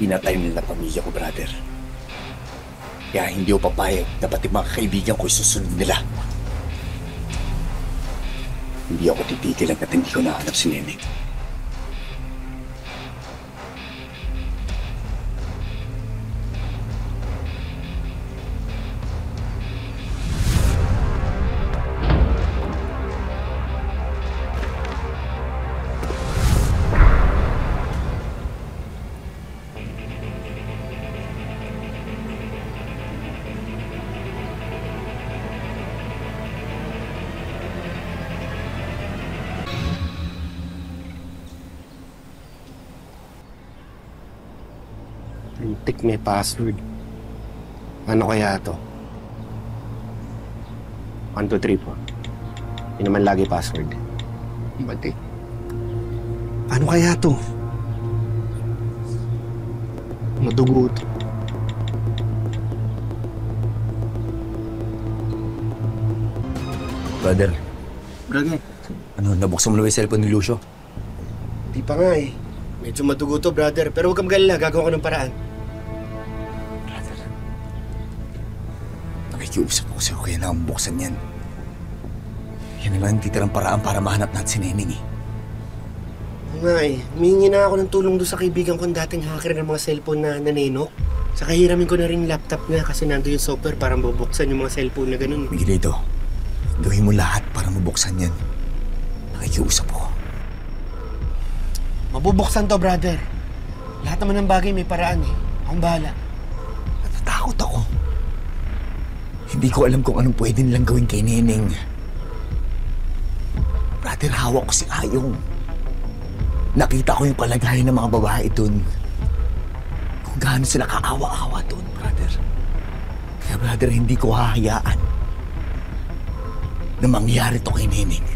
Pinatay nila pamilya ko, brother. Kaya hindi ko papayag na pati mga kaibigan ko isusunod nila. Hindi ako titigil hanggat hindi ko nahanap si Neneng. Lintik may password. Ano kaya to? 1, 2, 3 po. Yun naman lagi password. Mali. Ano kaya to? Madugo to. Brother, Brother, ano, nabuksan mo na yung cellphone ni Lucio? di pa nga eh. Medyo madugo to, brother. Pero huwag kang magalala, gagawa ko ng paraan. Brother, nakikiusap ako sa'yo kaya na buksan yan. Yan na lang ang titirang paraan para mahanap natin si Neneng eh. Oo nga eh. Humingi na ako ng tulong doon sa kaibigan kong dating hacker ng mga cellphone na nanenok. Saka hiramin ko na rin yung laptop niya kasi nando yung software para mabuksan yung mga cellphone na ganun. Miguelito, gawin mo lahat para mabuksan yan. Nakikiusap ako. Mabubuksan to, brother. Lahat naman ng bagay may paraan eh. Akong bahala. Natatakot ako. Hindi ko alam kung anong pwede nilang gawin kay Neneng. Brother, hawak ko si Ayong. Nakita ko yung kalagayan ng mga babae dun. Kung gaano sila kaawa-awa dun, brother. Kaya brother, hindi ko hahayaan na mangyari to kay Neneng.